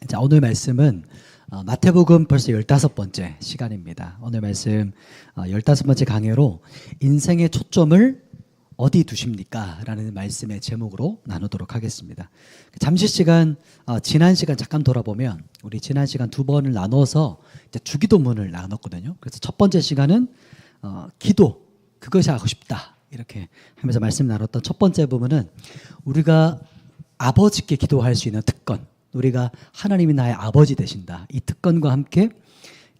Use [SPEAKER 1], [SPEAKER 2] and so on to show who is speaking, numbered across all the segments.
[SPEAKER 1] 자, 오늘 말씀은 마태복음 벌써 15번째 시간입니다. 오늘 말씀 15번째 강해로 인생의 초점을 어디 두십니까? 라는 말씀의 제목으로 나누도록 하겠습니다. 잠시 시간, 지난 시간 잠깐 돌아보면 우리 지난 시간 두 번을 나눠서 이제 주기도문을 나눴거든요. 그래서 첫 번째 시간은 기도, 그것이 하고 싶다. 이렇게 하면서 말씀 나눴던 첫 번째 부분은 우리가 아버지께 기도할 수 있는 특권, 우리가 하나님이 나의 아버지 되신다. 이 특권과 함께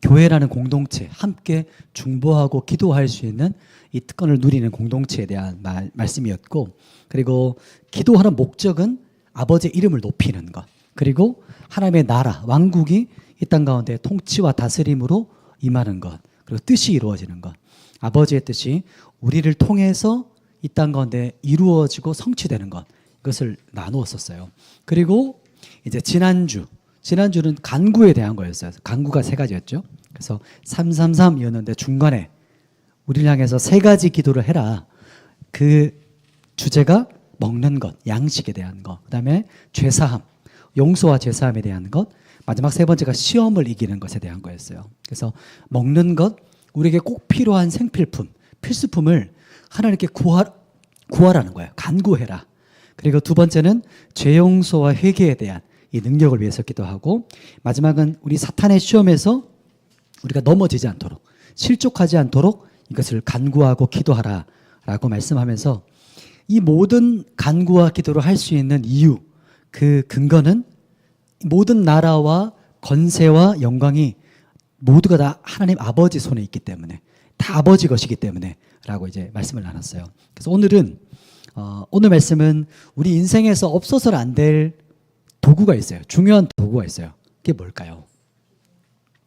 [SPEAKER 1] 교회라는 공동체, 함께 중보하고 기도할 수 있는 이 특권을 누리는 공동체에 대한 말씀이었고, 그리고 기도하는 목적은 아버지의 이름을 높이는 것, 그리고 하나님의 나라, 왕국이 이 땅 가운데 통치와 다스림으로 임하는 것, 그리고 뜻이 이루어지는 것, 아버지의 뜻이 우리를 통해서 이 땅 가운데 이루어지고 성취되는 것, 이것을 나누었었어요. 그리고 이제 지난주는 간구에 대한 거였어요. 간구가 세 가지였죠. 그래서 333이었는데 중간에 우리를 향해서 세 가지 기도를 해라. 그 주제가 먹는 것, 양식에 대한 것, 그 다음에 죄사함, 용서와 죄사함에 대한 것, 마지막 세 번째가 시험을 이기는 것에 대한 거였어요. 그래서 먹는 것, 우리에게 꼭 필요한 생필품, 필수품을 하나님께 구하라는 거예요. 간구해라. 그리고 두 번째는 죄 용서와 회개에 대한 이 능력을 위해서 기도하고, 마지막은 우리 사탄의 시험에서 우리가 넘어지지 않도록, 실족하지 않도록 이것을 간구하고 기도하라 라고 말씀하면서, 이 모든 간구와 기도를 할 수 있는 이유, 그 근거는 모든 나라와 건세와 영광이 모두가 다 하나님 아버지 손에 있기 때문에, 다 아버지 것이기 때문에 라고 이제 말씀을 나눴어요. 그래서 오늘 말씀은 우리 인생에서 없어서는 안 될 도구가 있어요. 중요한 도구가 있어요. 그게 뭘까요?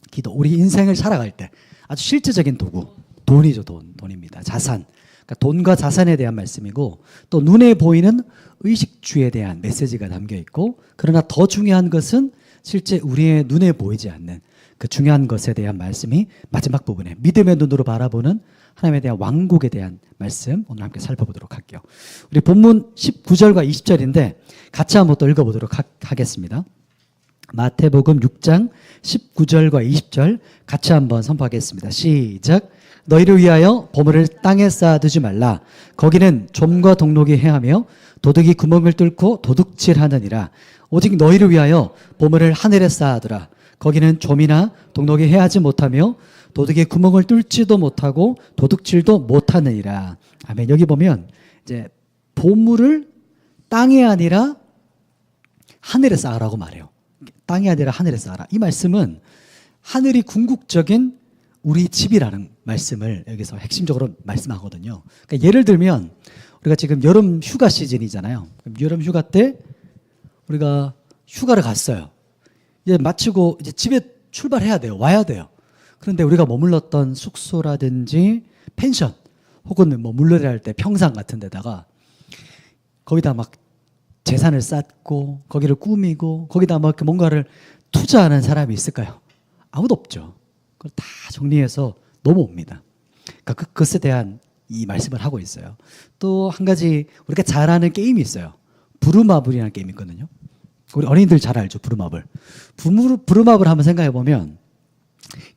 [SPEAKER 1] 기도. 우리 인생을 살아갈 때 아주 실제적인 도구, 돈이죠. 돈입니다. 자산. 그러니까 돈과 자산에 대한 말씀이고, 또 눈에 보이는 의식주에 대한 메시지가 담겨 있고, 그러나 더 중요한 것은 실제 우리의 눈에 보이지 않는 그 중요한 것에 대한 말씀이 마지막 부분에 믿음의 눈으로 바라보는 하나님에 대한 왕국에 대한 말씀, 오늘 함께 살펴보도록 할게요. 우리 본문 19절과 20절인데 같이 한번 또 읽어보도록 하겠습니다. 마태복음 6장 19절과 20절 같이 한번 선포하겠습니다. 시작. 너희를 위하여 보물을 땅에 쌓아두지 말라. 거기는 좀과 동록이 행하며 도둑이 구멍을 뚫고 도둑질하느니라. 오직 너희를 위하여 보물을 하늘에 쌓아두라. 거기는 좀이나 동록이 해하지 못하며 도둑의 구멍을 뚫지도 못하고 도둑질도 못하느니라. 아멘. 여기 보면 이제 보물을 땅이 아니라 하늘에 쌓으라고 말해요. 땅이 아니라 하늘에 쌓아라. 이 말씀은 하늘이 궁극적인 우리 집이라는 말씀을 여기서 핵심적으로 말씀하거든요. 그러니까 예를 들면 우리가 지금 여름 휴가 시즌이잖아요. 여름 휴가 때 우리가 휴가를 갔어요. 이제 마치고 이제 집에 출발해야 돼요. 와야 돼요. 그런데 우리가 머물렀던 숙소라든지 펜션 혹은 뭐 물놀이 할 때 평상 같은 데다가 거기다 막 재산을 쌓고 거기를 꾸미고 거기다 막 뭔가를 투자하는 사람이 있을까요? 아무도 없죠. 그걸 다 정리해서 넘어옵니다. 그러니까 그것에 대한 이 말씀을 하고 있어요. 또 한 가지 우리가 잘 아는 게임이 있어요. 부루마블이라는 게임이 있거든요. 우리 어린이들 잘 알죠. 부루마블. 부루마블 한번 생각해 보면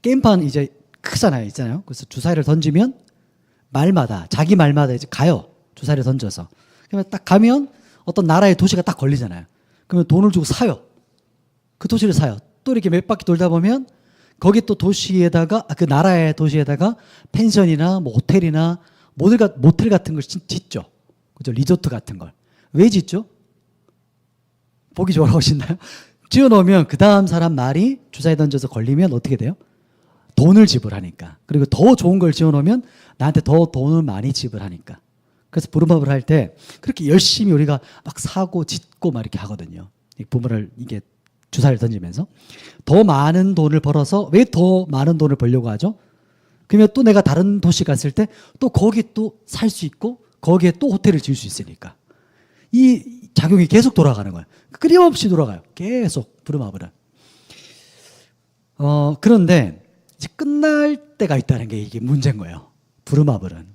[SPEAKER 1] 게임판 이제 크잖아요. 있잖아요. 그래서 주사위를 던지면 자기 말마다 이제 가요. 주사위를 던져서. 그러면 딱 가면 어떤 나라의 도시가 딱 걸리잖아요. 그러면 돈을 주고 사요. 그 도시를 사요. 또 이렇게 몇 바퀴 돌다 보면 거기 또 도시에다가, 그 나라의 도시에다가 펜션이나 뭐 호텔이나 모텔 같은 걸 짓죠. 그죠? 리조트 같은 걸. 왜 짓죠? 보기 좋으라고 하시나요? 지어놓으면 그 다음 사람 말이 주사위 던져서 걸리면 어떻게 돼요? 돈을 지불하니까. 그리고 더 좋은 걸 지어놓으면 나한테 더 돈을 많이 지불하니까. 그래서 부루마블 할 때 그렇게 열심히 우리가 막 사고 짓고 막 이렇게 하거든요. 부모를 이게 주사위를 던지면서 더 많은 돈을 벌어서, 왜 더 많은 돈을 벌려고 하죠? 그러면 또 내가 다른 도시 갔을 때 또 거기 또 살 수 있고 거기에 또 호텔을 지을 수 있으니까 이 작용이 계속 돌아가는 거예요. 끊임없이 돌아가요. 계속 부루마블은. 그런데 이제 끝날 때가 있다는 게 이게 문제인 거예요. 부루마블은.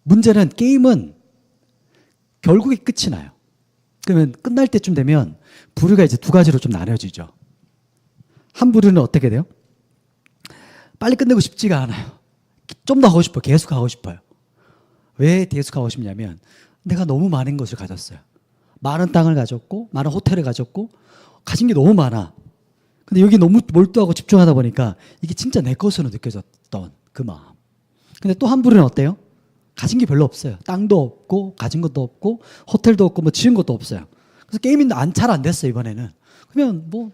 [SPEAKER 1] 문제는 게임은 결국에 끝이 나요. 그러면 끝날 때쯤 되면 부류가 이제 두 가지로 좀 나눠지죠. 한 부류는 어떻게 돼요? 빨리 끝내고 싶지가 않아요. 좀 더 하고 싶어요. 계속 하고 싶어요. 왜 계속 하고 싶냐면 내가 너무 많은 것을 가졌어요. 많은 땅을 가졌고 많은 호텔을 가졌고 가진 게 너무 많아. 근데 여기 너무 몰두하고 집중하다 보니까 이게 진짜 내 것으로 느껴졌던 그 마음. 근데 또 한 부류는 어때요? 가진 게 별로 없어요. 땅도 없고 가진 것도 없고 호텔도 없고 뭐 지은 것도 없어요. 그래서 게임이 잘 안 됐어요 이번에는. 그러면 뭐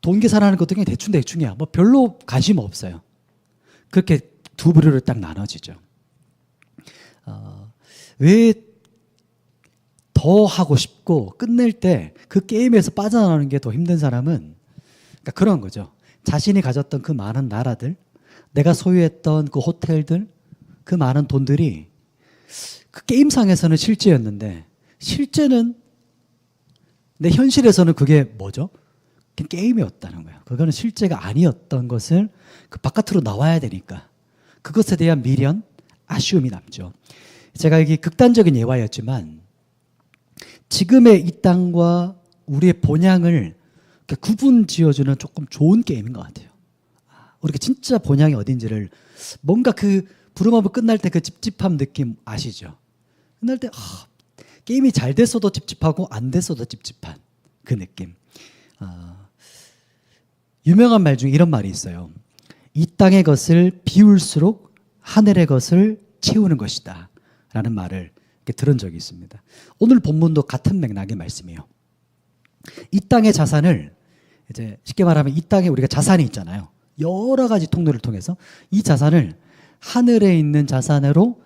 [SPEAKER 1] 돈 계산하는 것도 그냥 대충이야. 뭐 별로 관심 없어요. 그렇게 두 부류로 딱 나눠지죠. 왜 더 하고 싶고 끝낼 때 그 게임에서 빠져나오는 게 더 힘든 사람은 그러니까 그런 거죠. 자신이 가졌던 그 많은 나라들, 내가 소유했던 그 호텔들, 그 많은 돈들이 그 게임상에서는 실제였는데 실제는 내 현실에서는 그게 뭐죠? 그게 게임이었다는 거예요. 그거는 실제가 아니었던 것을 그 바깥으로 나와야 되니까 그것에 대한 미련, 아쉬움이 남죠. 제가 여기 극단적인 예화였지만 지금의 이 땅과 우리의 본향을 구분 지어주는 조금 좋은 게임인 것 같아요. 우리가 진짜 본향이 어딘지를 뭔가 그 부루마블 끝날 때 그 찝찝함 느낌 아시죠? 끝날 때 게임이 잘 됐어도 찝찝하고 안 됐어도 찝찝한 그 느낌. 유명한 말 중에 이런 말이 있어요. 이 땅의 것을 비울수록 하늘의 것을 채우는 것이다 라는 말을 이렇게 들은 적이 있습니다. 오늘 본문도 같은 맥락의 말씀이에요. 이 땅의 자산을 이제 쉽게 말하면 이 땅에 우리가 자산이 있잖아요. 여러 가지 통로를 통해서 이 자산을 하늘에 있는 자산으로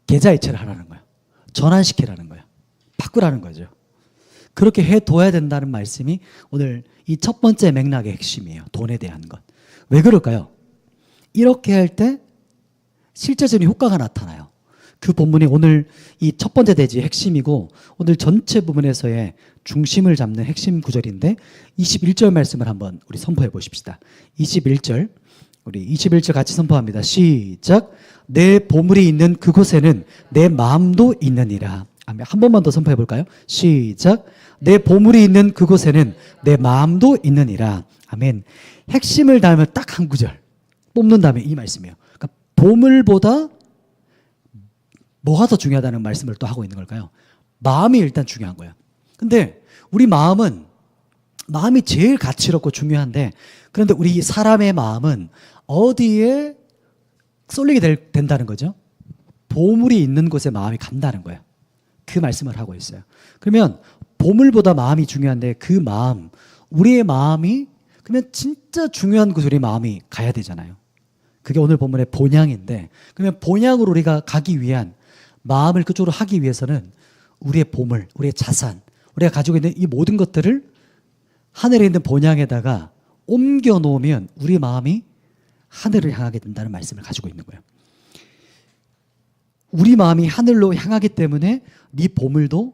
[SPEAKER 1] 계좌이체를 하라는 거예요. 전환시키라는 거예요. 바꾸라는 거죠. 그렇게 해둬야 된다는 말씀이 오늘 이 첫 번째 맥락의 핵심이에요. 돈에 대한 것. 왜 그럴까요? 이렇게 할 때 실제적인 효과가 나타나요. 그 본문이 오늘 이 첫 번째 대지의 핵심이고 오늘 전체 부분에서의 중심을 잡는 핵심 구절인데 21절 말씀을 한번 우리 선포해 보십시다. 21절 우리 21절 같이 선포합니다. 시작. 내 보물이 있는 그곳에는 내 마음도 있느니라. 아멘. 한 번만 더 선포해 볼까요? 시작. 내 보물이 있는 그곳에는 내 마음도 있느니라. 아멘. 핵심을 담으면 딱 한 구절 뽑는다면 이 말씀이에요. 그러니까 보물보다 뭐가 더 중요하다는 말씀을 또 하고 있는 걸까요? 마음이 일단 중요한 거예요. 근데 우리 마음이 제일 가치롭고 중요한데 그런데 우리 사람의 마음은 어디에 쏠리게 된다는 거죠? 보물이 있는 곳에 마음이 간다는 거예요. 그 말씀을 하고 있어요. 그러면 보물보다 마음이 중요한데 그 마음, 우리의 마음이 그러면 진짜 중요한 곳에 우리 마음이 가야 되잖아요. 그게 오늘 본문의 본향인데 그러면 본향으로 우리가 가기 위한 마음을 그쪽으로 하기 위해서는 우리의 보물, 우리의 자산, 우리가 가지고 있는 이 모든 것들을 하늘에 있는 본향에다가 옮겨 놓으면 우리 마음이 하늘을 향하게 된다는 말씀을 가지고 있는 거예요. 우리 마음이 하늘로 향하기 때문에 네 보물도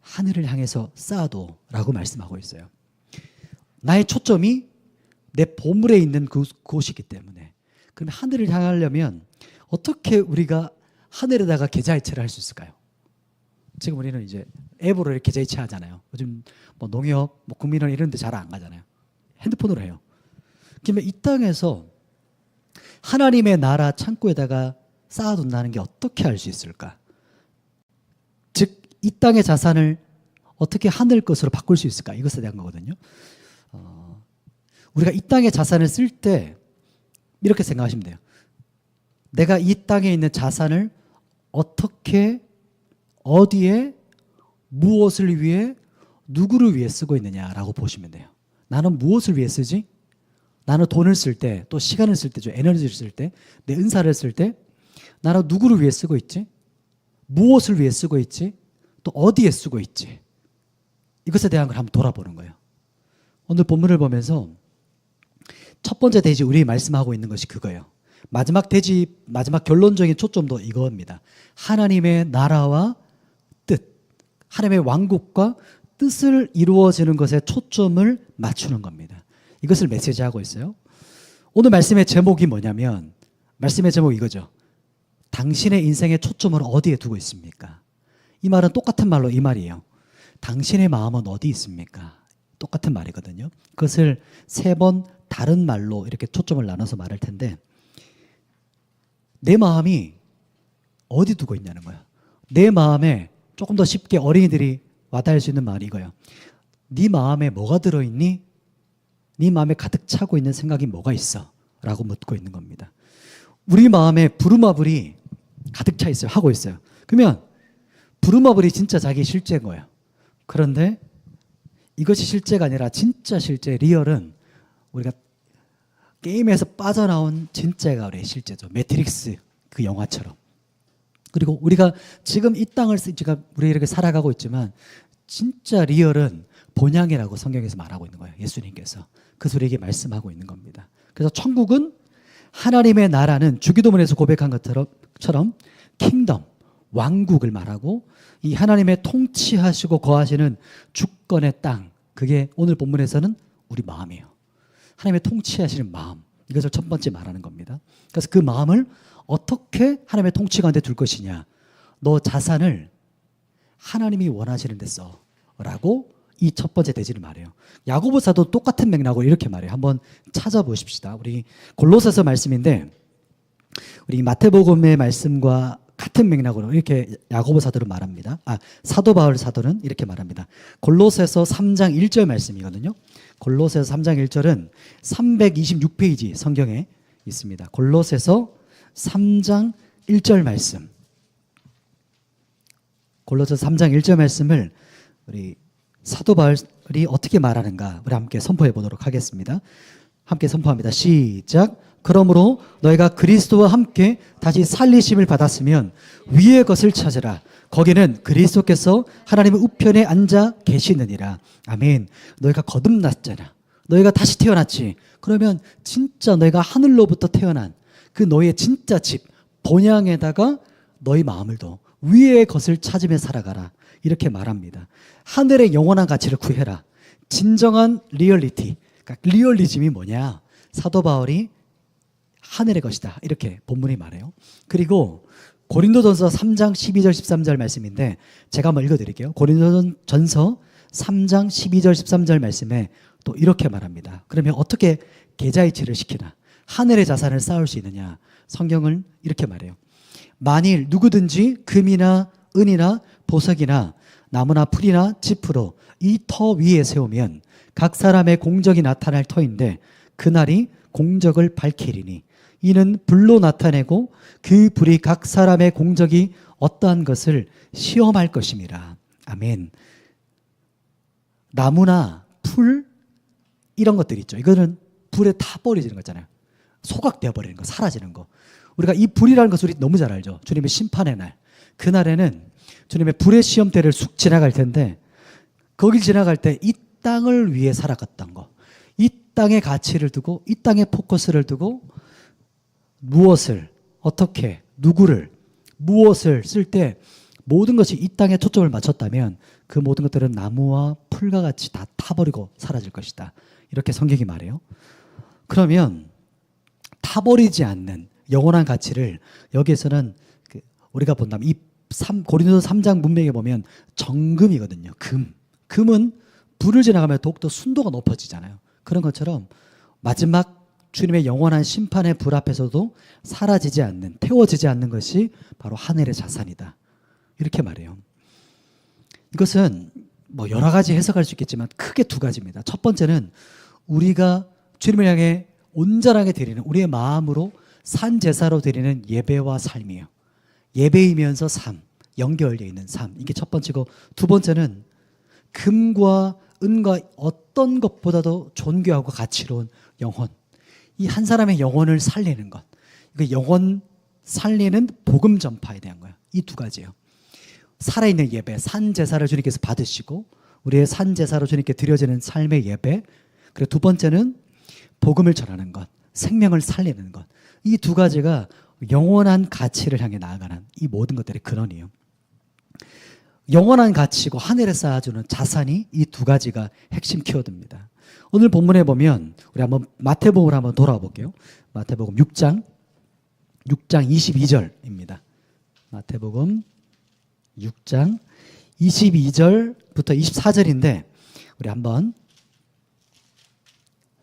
[SPEAKER 1] 하늘을 향해서 쌓아둬라고 말씀하고 있어요. 나의 초점이 내 보물에 있는 그곳이기 때문에 그럼 하늘을 향하려면 어떻게 우리가 하늘에다가 계좌이체를 할 수 있을까요? 지금 우리는 이제 앱으로 이렇게 계좌이체 하잖아요. 요즘 뭐 농협, 뭐 국민원 이런 데 잘 안 가잖아요. 핸드폰으로 해요. 그러면 이 땅에서 하나님의 나라 창고에다가 쌓아둔다는 게 어떻게 할 수 있을까? 즉, 이 땅의 자산을 어떻게 하늘 것으로 바꿀 수 있을까? 이것에 대한 거거든요. 우리가 이 땅의 자산을 쓸 때 이렇게 생각하시면 돼요. 내가 이 땅에 있는 자산을 어떻게, 어디에, 무엇을 위해, 누구를 위해 쓰고 있느냐라고 보시면 돼요. 나는 무엇을 위해 쓰지? 나는 돈을 쓸 때, 또 시간을 쓸 때, 에너지를 쓸 때, 내 은사를 쓸 때 나는 누구를 위해 쓰고 있지? 무엇을 위해 쓰고 있지? 또 어디에 쓰고 있지? 이것에 대한 걸 한번 돌아보는 거예요. 오늘 본문을 보면서 첫 번째 대지 우리 말씀하고 있는 것이 그거예요. 마지막 대지, 마지막 결론적인 초점도 이겁니다. 하나님의 나라와 뜻, 하나님의 왕국과 뜻을 이루어지는 것에 초점을 맞추는 겁니다. 이것을 메시지하고 있어요. 오늘 말씀의 제목이 뭐냐면 말씀의 제목이 이거죠. 당신의 인생의 초점을 어디에 두고 있습니까? 이 말은 똑같은 말로 이 말이에요. 당신의 마음은 어디 있습니까? 똑같은 말이거든요. 그것을 3번, 다른 말로 이렇게 초점을 나눠서 말할 텐데, 내 마음이 어디 두고 있냐는 거야. 내 마음에 조금 더 쉽게 어린이들이 와닿을 수 있는 말이 이거예요. 네 마음에 뭐가 들어있니? 네 마음에 가득 차고 있는 생각이 뭐가 있어? 라고 묻고 있는 겁니다. 우리 마음에 부루마블이 가득 차 있어요. 하고 있어요. 그러면 부루마블이 진짜 자기 실제인 거예요. 그런데 이것이 실제가 아니라 진짜 실제 리얼은 우리가 게임에서 빠져나온 진짜가 우리의 실제죠. 매트릭스 그 영화처럼. 그리고 우리가 지금 이 땅을 지금 우리 이렇게 살아가고 있지만 진짜 리얼은 본향이라고 성경에서 말하고 있는 거예요. 예수님께서 그 소리에게 말씀하고 있는 겁니다. 그래서 천국은 하나님의 나라는 주기도문에서 고백한 것처럼 킹덤, 왕국을 말하고 이 하나님의 통치하시고 거하시는 주권의 땅, 그게 오늘 본문에서는 우리 마음이에요. 하나님의 통치하시는 마음, 이것을 첫 번째 말하는 겁니다. 그래서 그 마음을 어떻게 하나님의 통치 가운데 둘 것이냐. 너 자산을 하나님이 원하시는 데 써 라고 이 첫 번째 대지를 말해요. 야고보사도 똑같은 맥락으로 이렇게 말해요. 한번 찾아보십시다. 우리 골로새서 말씀인데 우리 마태복음의 말씀과 같은 맥락으로 이렇게 야고보 사도는 말합니다. 사도 바울 사도는 이렇게 말합니다. 골로새서 3장 1절 말씀이거든요. 골로새서 3장 1절은 326페이지 성경에 있습니다. 골로새서 3장 1절 말씀. 골로새서 3장 1절 말씀을 우리 사도 바울이 어떻게 말하는가 우리 함께 선포해 보도록 하겠습니다. 함께 선포합니다. 시작. 그러므로 너희가 그리스도와 함께 다시 살리심을 받았으면 위의 것을 찾으라. 거기는 그리스도께서 하나님의 우편에 앉아 계시느니라. 아멘. 너희가 거듭났잖아. 너희가 다시 태어났지. 그러면 진짜 너희가 하늘로부터 태어난 그 너희의 진짜 집 본향에다가 너희 마음을 둬 위의 것을 찾으며 살아가라. 이렇게 말합니다. 하늘의 영원한 가치를 구해라. 진정한 리얼리티, 그러니까 리얼리즘이 뭐냐? 사도 바울이 하늘의 것이다. 이렇게 본문이 말해요. 그리고 고린도전서 3장 12절 13절 말씀인데 제가 한번 읽어드릴게요. 고린도전서 3장 12절 13절 말씀에 또 이렇게 말합니다. 그러면 어떻게 계좌이체를 시키나? 하늘의 자산을 쌓을 수 있느냐? 성경은 이렇게 말해요. 만일 누구든지 금이나 은이나 보석이나 나무나 풀이나 짚으로 이 터 위에 세우면 각 사람의 공적이 나타날 터인데 그날이 공적을 밝히리니 이는 불로 나타내고 그 불이 각 사람의 공적이 어떠한 것을 시험할 것임이라. 아멘. 나무나 풀 이런 것들 있죠. 이거는 불에 타버리는 거잖아요. 소각되어 버리는 거, 사라지는 거. 우리가 이 불이라는 것을 우리 너무 잘 알죠. 주님의 심판의 날. 그날에는 주님의 불의 시험대를 쑥 지나갈 텐데 거길 지나갈 때 이 땅을 위해 살아갔던 거, 이 땅의 가치를 두고 이 땅에 포커스를 두고 무엇을 어떻게 누구를 무엇을 쓸 때 모든 것이 이 땅에 초점을 맞췄다면 그 모든 것들은 나무와 풀과 같이 다 타버리고 사라질 것이다. 이렇게 성경이 말해요. 그러면 타버리지 않는 영원한 가치를 여기에서는 우리가 본다면 이 고린도서 3장 문맥에 보면 정금이거든요. 금은 불을 지나가면 더욱더 순도가 높아지잖아요. 그런 것처럼 마지막 주님의 영원한 심판의 불 앞에서도 사라지지 않는, 태워지지 않는 것이 바로 하늘의 자산이다. 이렇게 말해요. 이것은 뭐 여러 가지 해석할 수 있겠지만 크게 두 가지입니다. 첫 번째는 우리가 주님을 향해 온전하게 드리는 우리의 마음으로 산 제사로 드리는 예배와 삶이에요. 예배이면서 삶, 연결되어 있는 삶. 이게 첫 번째고 두 번째는 금과 은과 어떤 것보다도 존귀하고 가치로운 영혼. 이 한 사람의 영혼을 살리는 것. 그 영혼 살리는 복음 전파에 대한 거예요. 이 두 가지예요. 살아있는 예배, 산 제사를 주님께서 받으시고 우리의 산 제사로 주님께 드려지는 삶의 예배. 그리고 두 번째는 복음을 전하는 것, 생명을 살리는 것. 이 두 가지가 영원한 가치를 향해 나아가는 이 모든 것들의 근원이에요. 영원한 가치고 하늘에 쌓아주는 자산이 이 두 가지가 핵심 키워드입니다. 오늘 본문에 보면 우리 한번 마태복음을 한번 돌아와 볼게요. 마태복음 6장 22절입니다. 마태복음 6장 22절부터 24절인데 우리 한번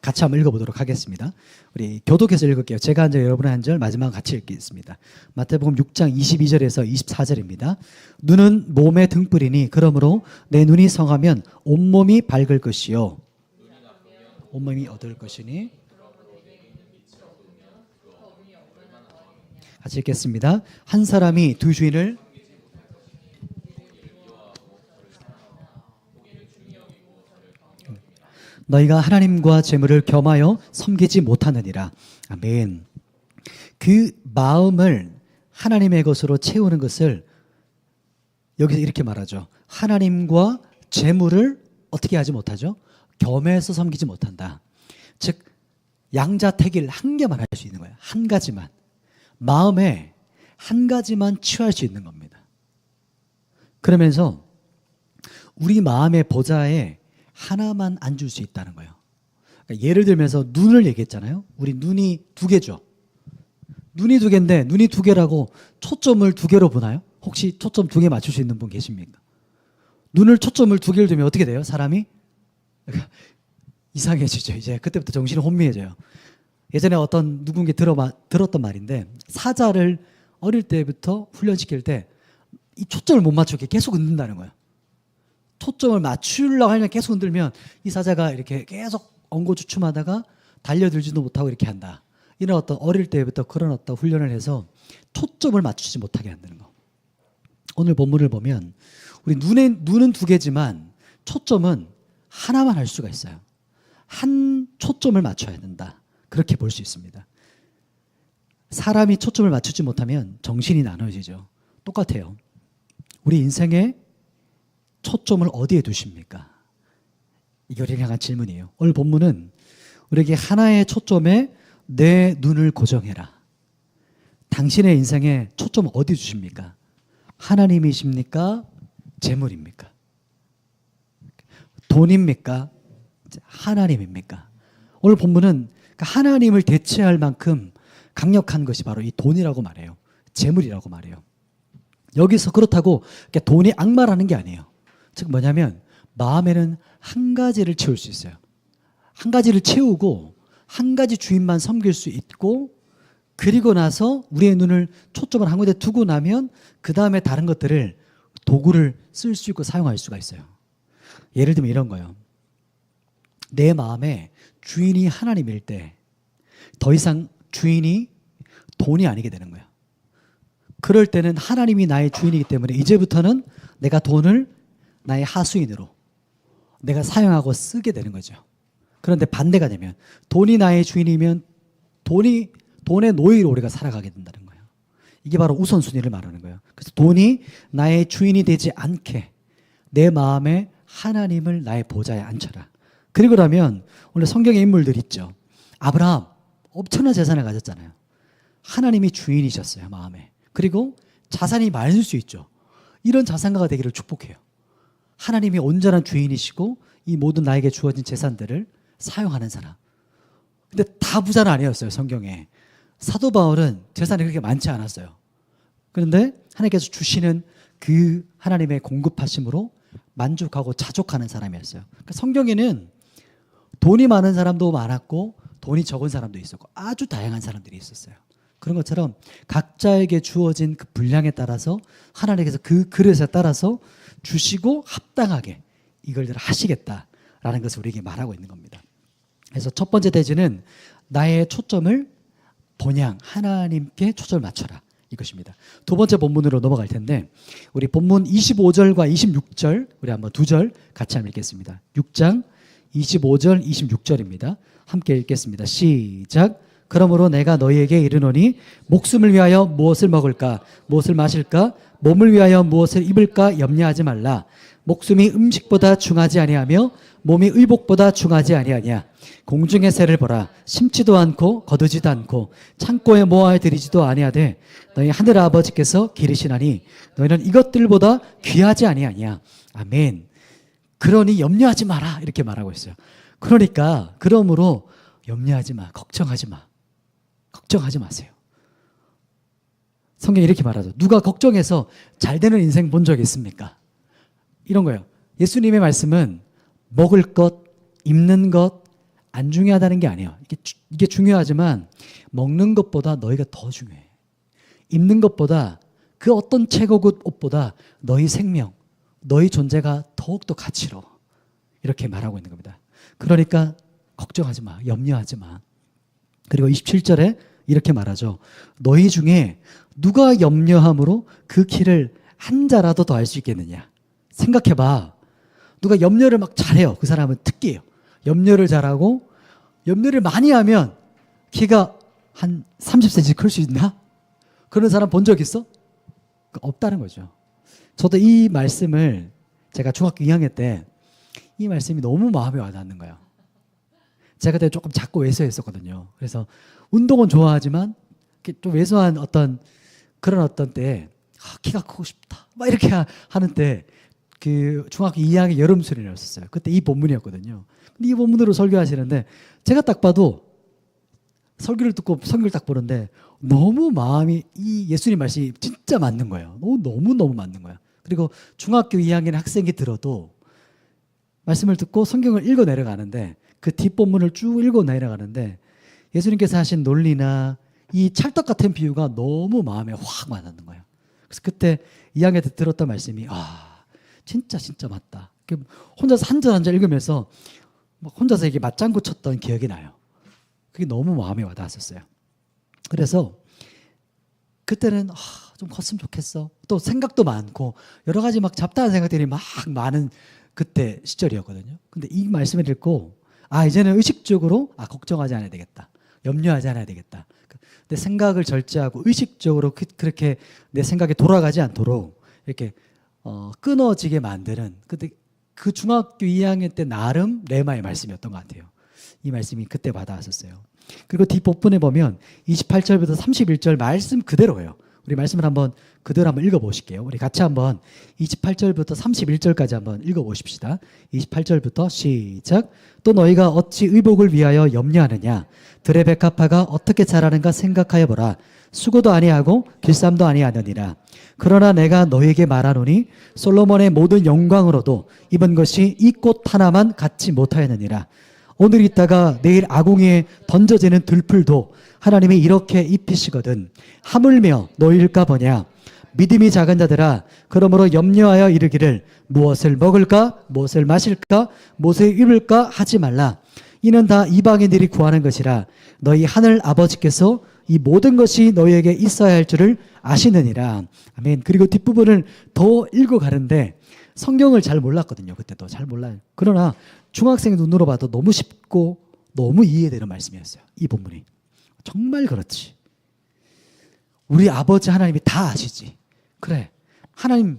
[SPEAKER 1] 같이 한번 읽어보도록 하겠습니다. 우리 교독해서 읽을게요. 제가 한 절, 여러분의 한 절, 마지막 같이 읽겠습니다. 마태복음 6장 22절에서 24절입니다. 눈은 몸의 등불이니 그러므로 내 눈이 성하면 온몸이 밝을 것이요 온몸이 어두울 것이니. 같이 읽겠습니다. 한 사람이 두 주인을 너희가 하나님과 재물을 겸하여 섬기지 못하느니라. 아멘. 그 마음을 하나님의 것으로 채우는 것을 여기서 이렇게 말하죠. 하나님과 재물을 어떻게 하지 못하죠? 겸해서 섬기지 못한다. 즉 양자택일 한 개만 할 수 있는 거예요. 한 가지만. 마음에 한 가지만 취할 수 있는 겁니다. 그러면서 우리 마음의 보좌에 하나만 앉을 수 있다는 거예요. 그러니까 예를 들면서 눈을 얘기했잖아요. 우리 눈이 두 개죠. 눈이 두 개인데 눈이 두 개라고 초점을 두 개로 보나요? 혹시 초점 두 개 맞출 수 있는 분 계십니까? 눈을 초점을 두 개를 두면 어떻게 돼요? 사람이 이상해지죠. 이제 그때부터 정신이 혼미해져요. 예전에 어떤 누군가 들었던 말인데 사자를 어릴 때부터 훈련시킬 때 이 초점을 못 맞추게 계속 흔든다는 거예요. 초점을 맞추려고 하면 계속 흔들면 이 사자가 이렇게 계속 엉고주춤하다가 달려들지도 못하고 이렇게 한다. 이런 어떤 어릴 때부터 그런 어떤 훈련을 해서 초점을 맞추지 못하게 한다는 거. 오늘 본문을 보면 우리 눈은 두 개지만 초점은 하나만 할 수가 있어요. 한 초점을 맞춰야 된다. 그렇게 볼 수 있습니다. 사람이 초점을 맞추지 못하면 정신이 나눠지죠. 똑같아요. 우리 인생의 초점을 어디에 두십니까? 이게 우리를 향한 질문이에요. 오늘 본문은 우리에게 하나의 초점에 내 눈을 고정해라. 당신의 인생의 초점 어디 두십니까? 하나님이십니까? 재물입니까? 돈입니까? 하나님입니까? 오늘 본문은 하나님을 대체할 만큼 강력한 것이 바로 이 돈이라고 말해요. 재물이라고 말해요. 여기서 그렇다고 돈이 악마라는 게 아니에요. 즉 뭐냐면 마음에는 한 가지를 채울 수 있어요. 한 가지를 채우고 한 가지 주인만 섬길 수 있고 그리고 나서 우리의 눈을 초점을 한 군데 두고 나면 그 다음에 다른 것들을 도구를 쓸 수 있고 사용할 수가 있어요. 예를 들면 이런 거예요. 내 마음에 주인이 하나님일 때 더 이상 주인이 돈이 아니게 되는 거예요. 그럴 때는 하나님이 나의 주인이기 때문에 이제부터는 내가 돈을 나의 하수인으로 내가 사용하고 쓰게 되는 거죠. 그런데 반대가 되면 돈이 나의 주인이면 돈의 노예로 우리가 살아가게 된다는 거예요. 이게 바로 우선순위를 말하는 거예요. 그래서 돈이 나의 주인이 되지 않게 내 마음에 하나님을 나의 보좌에 앉혀라. 그리고 나면 오늘 성경의 인물들 있죠. 아브라함 엄청난 재산을 가졌잖아요. 하나님이 주인이셨어요. 마음에. 그리고 자산이 많을 수 있죠. 이런 자산가가 되기를 축복해요. 하나님이 온전한 주인이시고 이 모든 나에게 주어진 재산들을 사용하는 사람. 근데 다 부자는 아니었어요. 성경에. 사도 바울은 재산이 그렇게 많지 않았어요. 그런데 하나님께서 주시는 그 하나님의 공급하심으로 만족하고 자족하는 사람이었어요. 그러니까 성경에는 돈이 많은 사람도 많았고 돈이 적은 사람도 있었고 아주 다양한 사람들이 있었어요. 그런 것처럼 각자에게 주어진 그 분량에 따라서 하나님께서 그 그릇에 따라서 주시고 합당하게 이걸 하시겠다라는 것을 우리에게 말하고 있는 겁니다. 그래서 첫 번째 대지는 나의 초점을 본향 하나님께 초점을 맞춰라 이것입니다. 두 번째 본문으로 넘어갈 텐데 우리 본문 25절과 26절 우리 한번 두 절 같이 한번 읽겠습니다. 6장 25절 26절입니다. 함께 읽겠습니다. 시작. 그러므로 내가 너희에게 이르노니 목숨을 위하여 무엇을 먹을까 무엇을 마실까 몸을 위하여 무엇을 입을까 염려하지 말라. 목숨이 음식보다 중하지 아니하며 몸이 의복보다 중하지 아니하냐. 공중의 새를 보라. 심지도 않고 거두지도 않고 창고에 모아 들이지도 아니하되 너희 하늘 아버지께서 기르시나니 너희는 이것들보다 귀하지 아니하냐. 아멘. 그러니 염려하지 마라 이렇게 말하고 있어요. 그러니까 그러므로 염려하지 마. 걱정하지 마. 걱정하지 마세요. 성경이 이렇게 말하죠. 누가 걱정해서 잘 되는 인생 본 적 있습니까? 이런 거예요. 예수님의 말씀은 먹을 것, 입는 것, 안 중요하다는 게 아니에요. 이게 중요하지만 먹는 것보다 너희가 더 중요해. 입는 것보다 그 어떤 최고급 옷보다 너희 생명, 너희 존재가 더욱더 가치로워. 이렇게 말하고 있는 겁니다. 그러니까 걱정하지 마. 염려하지 마. 그리고 27절에 이렇게 말하죠. 너희 중에 누가 염려함으로 그 키를 한 자라도 더 할 수 있겠느냐. 생각해봐. 누가 염려를 막 잘해요. 그 사람은 특기예요. 염려를 잘하고 염려를 많이 하면 키가 한 30cm 클 수 있나? 그런 사람 본 적 있어? 없다는 거죠. 저도 이 말씀을 제가 중학교 2학년 때 이 말씀이 너무 마음에 와닿는 거예요. 제가 그때 조금 작고 왜소했었거든요. 그래서 운동은 좋아하지만 좀 왜소한 그런 어떤 때 키가 크고 싶다. 막 이렇게 하는 때 그 중학교 2학년 여름 수련회였었어요. 그때 이 본문이었거든요. 근데 이 본문으로 설교하시는데 제가 딱 봐도 설교를 듣고 성경을 딱 보는데 너무 마음이 이 예수님 말씀이 진짜 맞는 거예요. 너무 맞는 거예요. 그리고 중학교 2학년 학생이 들어도 말씀을 듣고 성경을 읽어 내려가는데 그 뒷본문을 쭉 읽어 내려가는데 예수님께서 하신 논리나 이 찰떡 같은 비유가 너무 마음에 확 와닿는 거예요. 그래서 그때 2학년 때 들었던 말씀이 진짜 맞다. 혼자서 한 절 한 절 읽으면서 막 혼자서 이게 맞장구 쳤던 기억이 나요. 그게 너무 마음에 와닿았었어요. 그래서 그때는 좀 컸으면 좋겠어. 또 생각도 많고 여러 가지 막 잡다한 생각들이 막 많은 그때 시절이었거든요. 근데 이 말씀을 읽고 이제는 의식적으로 걱정하지 않아야 되겠다. 염려하지 않아야 되겠다. 내 생각을 절제하고 의식적으로 그렇게 내 생각에 돌아가지 않도록 이렇게 끊어지게 만드는 그 중학교 2학년 때 나름 레마의 말씀이었던 것 같아요. 이 말씀이 그때 받아왔었어요. 그리고 뒷부분에 보면 28절부터 31절 말씀 그대로예요. 우리 말씀을 그대로 한번 읽어보실게요. 우리 같이 한번 28절부터 31절까지 한번 읽어보십시다. 28절부터 시작. 또 너희가 어찌 의복을 위하여 염려하느냐. 들의 백합화가 어떻게 자라는가 생각하여 보라. 수고도 아니하고 길쌈도 아니하느니라. 그러나 내가 너희에게 말하노니 솔로몬의 모든 영광으로도 입은 것이 이 꽃 하나만 갖지 못하였느니라. 오늘 있다가 내일 아궁이에 던져지는 들풀도 하나님이 이렇게 입히시거든. 하물며 너희일까 보냐. 믿음이 작은 자들아, 그러므로 염려하여 이르기를 무엇을 먹을까, 무엇을 마실까, 무엇을 입을까 하지 말라. 이는 다 이방인들이 구하는 것이라. 너희 하늘 아버지께서 이 모든 것이 너희에게 있어야 할 줄을 아시느니라. 아멘. 그리고 뒷부분을 더 읽어가는데 성경을 잘 몰랐거든요. 그때도 잘 몰라요. 그러나 중학생 눈으로 봐도 너무 쉽고 너무 이해되는 말씀이었어요. 이 본문이. 정말 그렇지. 우리 아버지 하나님이 다 아시지. 그래. 하나님,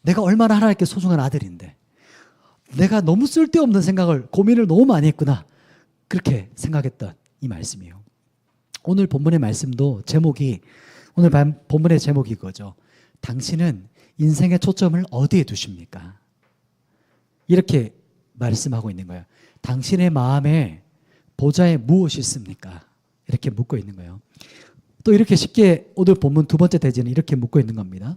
[SPEAKER 1] 내가 얼마나 하나님께 소중한 아들인데 내가 너무 쓸데없는 생각을, 고민을 너무 많이 했구나. 그렇게 생각했던 이 말씀이에요. 오늘 본문의 말씀도 오늘 본문의 제목이 이거죠. 당신은 인생의 초점을 어디에 두십니까? 이렇게 말씀하고 있는 거예요. 당신의 마음에 보좌에 무엇이 있습니까? 이렇게 묻고 있는 거예요. 또 이렇게 쉽게 오늘 본문 두 번째 대지는 이렇게 묻고 있는 겁니다.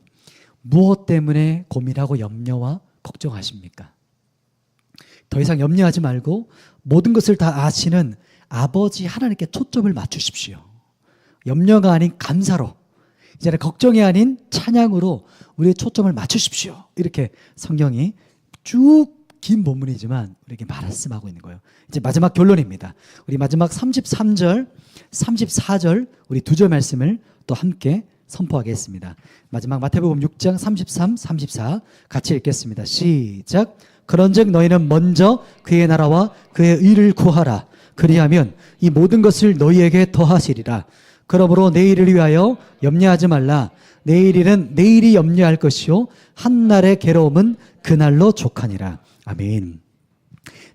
[SPEAKER 1] 무엇 때문에 고민하고 염려와 걱정하십니까? 더 이상 염려하지 말고 모든 것을 다 아시는 아버지 하나님께 초점을 맞추십시오. 염려가 아닌 감사로, 이제는 걱정이 아닌 찬양으로 우리의 초점을 맞추십시오. 이렇게 성경이 쭉 긴 본문이지만 우리에게 말씀하고 있는 거예요. 이제 마지막 결론입니다. 우리 마지막 33절, 34절 우리 두 절 말씀을 또 함께 선포하겠습니다. 마지막 마태복음 6장 33, 34 같이 읽겠습니다. 시작. 그런즉 너희는 먼저 그의 나라와 그의 의를 구하라. 그리하면 이 모든 것을 너희에게 더하시리라. 그러므로 내일을 위하여 염려하지 말라. 내일 일은 내일이 염려할 것이요 한날의 괴로움은 그날로 족하니라. 아멘.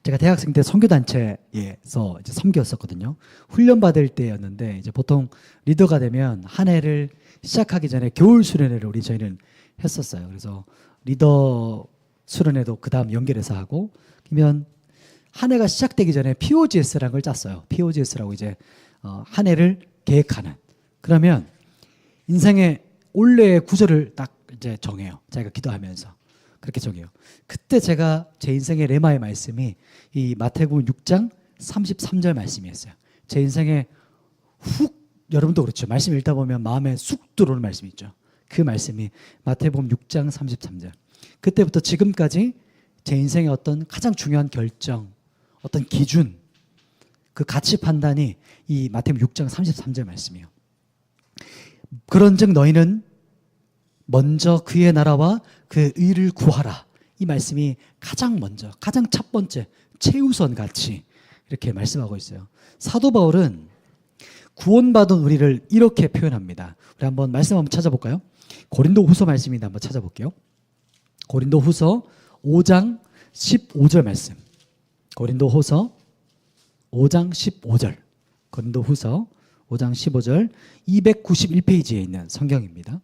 [SPEAKER 1] 제가 대학생 때 선교단체에서 이제 섬겼었거든요. 훈련 받을 때였는데 이제 보통 리더가 되면 한 해를 시작하기 전에 겨울 수련회를 저희는 했었어요. 그래서 리더 수련회도 그 다음 연결해서 하고, 그러면 한 해가 시작되기 전에 POGS라는 걸 짰어요. POGS라고 이제 한 해를 계획하는. 그러면 인생의 올해의 구절을 딱 이제 정해요. 자기가 기도하면서 그렇게 정해요. 그때 제가 제 인생의 레마의 말씀이 이 마태복음 6장 33절 말씀이었어요. 제 인생에 훅, 여러분도 그렇죠. 말씀 읽다 보면 마음에 쑥 들어오는 말씀이 있죠. 그 말씀이 마태복음 6장 33절. 그때부터 지금까지 제 인생의 어떤 가장 중요한 결정, 어떤 기준, 그 가치 판단이 이 마태복음 6장 33절 말씀이에요. 그런즉 너희는 먼저 그의 나라와 그 의를 구하라. 이 말씀이 가장 먼저, 가장 첫 번째, 최우선 가치 이렇게 말씀하고 있어요. 사도 바울은 구원받은 우리를 이렇게 표현합니다. 우리 한번 말씀 한번 찾아볼까요? 고린도 후서 말씀인데 한번 찾아볼게요. 고린도 후서 5장 15절 말씀. 고린도 후서 5장 15절. 고린도 후서 5장 15절 291페이지에 있는 성경입니다.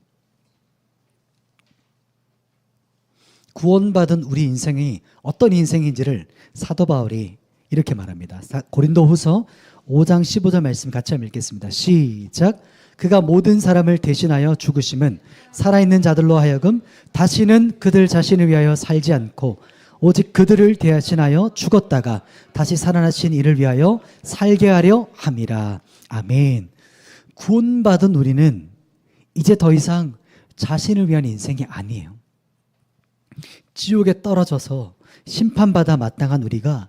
[SPEAKER 1] 구원받은 우리 인생이 어떤 인생인지를 사도 바울이 이렇게 말합니다. 고린도 후서 5장 15절 말씀 같이 한번 읽겠습니다. 시작. 그가 모든 사람을 대신하여 죽으심은 살아있는 자들로 하여금 다시는 그들 자신을 위하여 살지 않고 오직 그들을 대신하여 죽었다가 다시 살아나신 이를 위하여 살게 하려 함이라. 아멘. 구원받은 우리는 이제 더 이상 자신을 위한 인생이 아니에요. 지옥에 떨어져서 심판받아 마땅한 우리가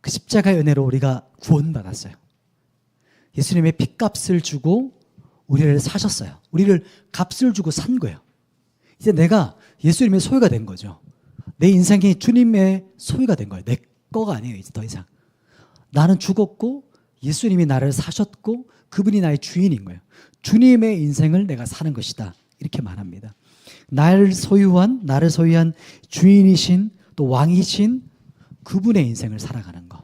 [SPEAKER 1] 그 십자가의 은혜로 우리가 구원받았어요. 예수님의 핏값을 주고 우리를 사셨어요. 우리를 값을 주고 산 거예요. 이제 내가 예수님의 소유가 된 거죠. 내 인생이 주님의 소유가 된 거예요. 내 거가 아니에요. 이제 더 이상. 나는 죽었고 예수님이 나를 사셨고 그분이 나의 주인인 거예요. 주님의 인생을 내가 사는 것이다. 이렇게 말합니다. 나를 소유한 주인이신 또 왕이신 그분의 인생을 살아가는 거.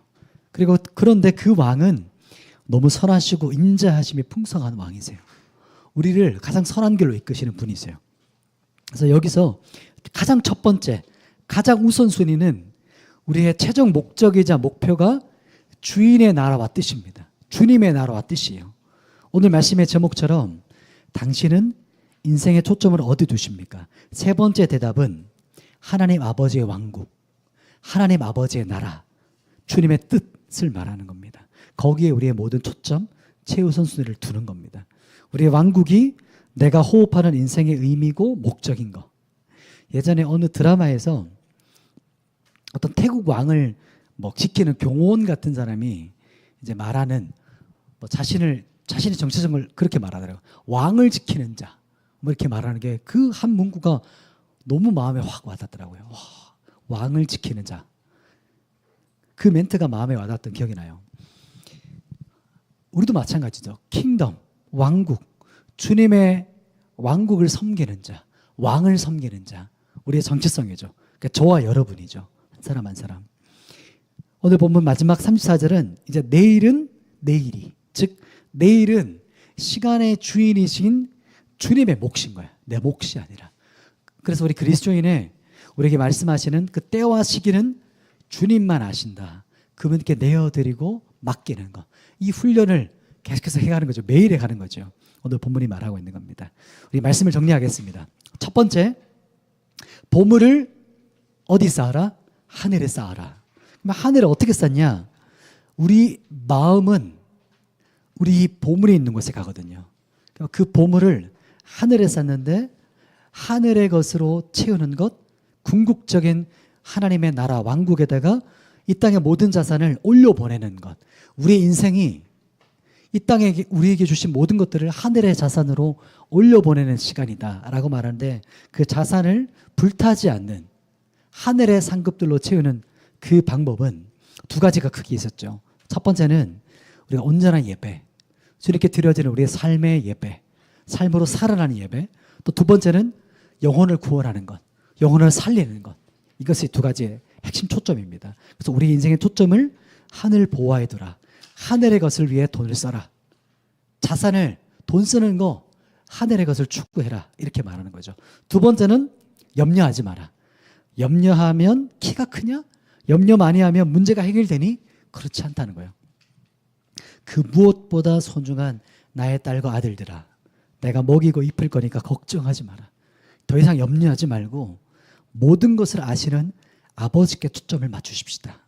[SPEAKER 1] 그리고 그런데 그 왕은 너무 선하시고 인자하심이 풍성한 왕이세요. 우리를 가장 선한 길로 이끄시는 분이세요. 그래서 여기서 가장 첫 번째, 가장 우선순위는 우리의 최종 목적이자 목표가 주인의 나라와 뜻입니다. 주님의 나라와 뜻이에요. 오늘 말씀의 제목처럼 당신은 인생의 초점을 어디 두십니까? 세 번째 대답은 하나님 아버지의 왕국, 하나님 아버지의 나라, 주님의 뜻을 말하는 겁니다. 거기에 우리의 모든 초점, 최우선순위를 두는 겁니다. 우리의 왕국이 내가 호흡하는 인생의 의미고 목적인 거. 예전에 어느 드라마에서 어떤 태국 왕을 지키는 경호원 같은 사람이 이제 말하는 자신의 정체성을 그렇게 말하더라고요. 왕을 지키는 자. 이렇게 말하는 게 그 한 문구가 너무 마음에 확 와닿더라고요. 와, 왕을 지키는 자. 그 멘트가 마음에 와닿았던 기억이 나요. 우리도 마찬가지죠. 킹덤, 왕국, 주님의 왕국을 섬기는 자, 왕을 섬기는 자. 우리의 정체성이죠. 그러니까 저와 여러분이죠. 한 사람 한 사람. 오늘 본문 마지막 34절은 이제 내일은 내일이. 즉 내일은 시간의 주인이신 주님의 몫인 거야. 내 몫이 아니라. 그래서 우리 그리스도인의 우리에게 말씀하시는 그 때와 시기는 주님만 아신다. 그분께 내어드리고 맡기는 것. 이 훈련을 계속해서 해가는 거죠. 매일 해가는 거죠. 오늘 본문이 말하고 있는 겁니다. 우리 말씀을 정리하겠습니다. 첫 번째, 보물을 어디 쌓아라? 하늘에 쌓아라. 그럼 하늘에 어떻게 쌓냐? 우리 마음은 우리 보물이 있는 곳에 가거든요. 그 보물을 하늘에 쌓는데 하늘의 것으로 채우는 것, 궁극적인 하나님의 나라 왕국에다가 이 땅의 모든 자산을 올려보내는 것. 우리의 인생이 이 땅에 우리에게 주신 모든 것들을 하늘의 자산으로 올려보내는 시간이다라고 말하는데 그 자산을 불타지 않는 하늘의 상급들로 채우는 그 방법은 두 가지가 크게 있었죠. 첫 번째는 우리가 온전한 예배, 주님께 드려지는 우리의 삶의 예배, 삶으로 살아나는 예배. 또 두 번째는 영혼을 구원하는 것, 영혼을 살리는 것. 이것이 두 가지의 핵심 초점입니다. 그래서 우리 인생의 초점을 하늘 보화에 두라. 하늘의 것을 위해 돈을 써라. 자산을, 돈 쓰는 거 하늘의 것을 추구해라. 이렇게 말하는 거죠. 두 번째는 염려하지 마라. 염려하면 키가 크냐? 염려 많이 하면 문제가 해결되니? 그렇지 않다는 거예요. 그 무엇보다 소중한 나의 딸과 아들들아, 내가 먹이고 입힐 거니까 걱정하지 마라. 더 이상 염려하지 말고 모든 것을 아시는 아버지께 초점을 맞추십시다.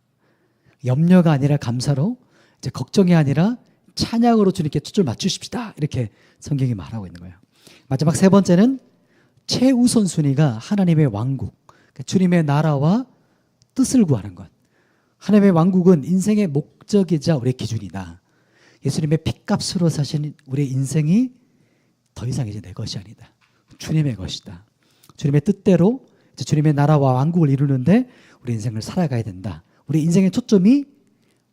[SPEAKER 1] 염려가 아니라 감사로, 이제 걱정이 아니라 찬양으로 주님께 초점을 맞추십시다. 이렇게 성경이 말하고 있는 거예요. 마지막 세 번째는 최우선순위가 하나님의 왕국, 그러니까 주님의 나라와 뜻을 구하는 것. 하나님의 왕국은 인생의 목적이자 우리의 기준이다. 예수님의 핏값으로 사신 우리의 인생이 더 이상 이제 내 것이 아니다. 주님의 것이다. 주님의 뜻대로 이제 주님의 나라와 왕국을 이루는데 우리 인생을 살아가야 된다. 우리 인생의 초점이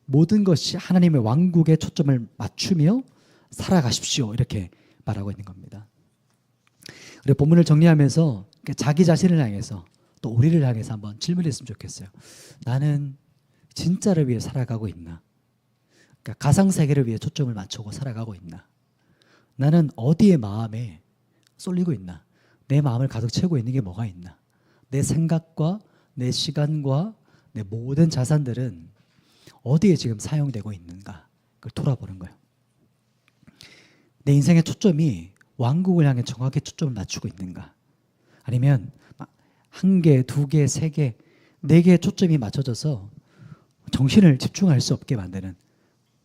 [SPEAKER 1] 모든 것이 하나님의 왕국에 초점을 맞추며 살아가십시오. 이렇게 말하고 있는 겁니다. 우리 본문을 정리하면서 자기 자신을 향해서 또 우리를 향해서 한번 질문했으면 좋겠어요. 나는 진짜를 위해 살아가고 있나? 그러니까 가상세계를 위해 초점을 맞추고 살아가고 있나? 나는 어디에 마음에 쏠리고 있나? 내 마음을 가득 채우고 있는 게 뭐가 있나? 내 생각과 내 시간과 내 모든 자산들은 어디에 지금 사용되고 있는가? 그걸 돌아보는 거예요. 내 인생의 초점이 왕국을 향해 정확히 초점을 맞추고 있는가? 아니면 한 개, 두 개, 세 개, 네 개의 초점이 맞춰져서 정신을 집중할 수 없게 만드는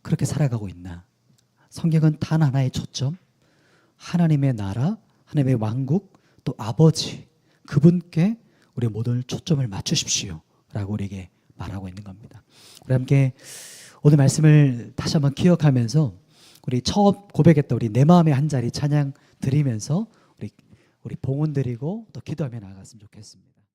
[SPEAKER 1] 그렇게 살아가고 있나? 성경은 단 하나의 초점, 하나님의 나라, 하나님의 왕국, 또 아버지, 그분께 우리 모든 초점을 맞추십시오 라고 우리에게 말하고 있는 겁니다. 우리 함께 오늘 말씀을 다시 한번 기억하면서 우리 처음 고백했던 우리 내 마음의 한 자리 찬양 드리면서 우리 봉헌 드리고 또 기도하며 나아갔으면 좋겠습니다.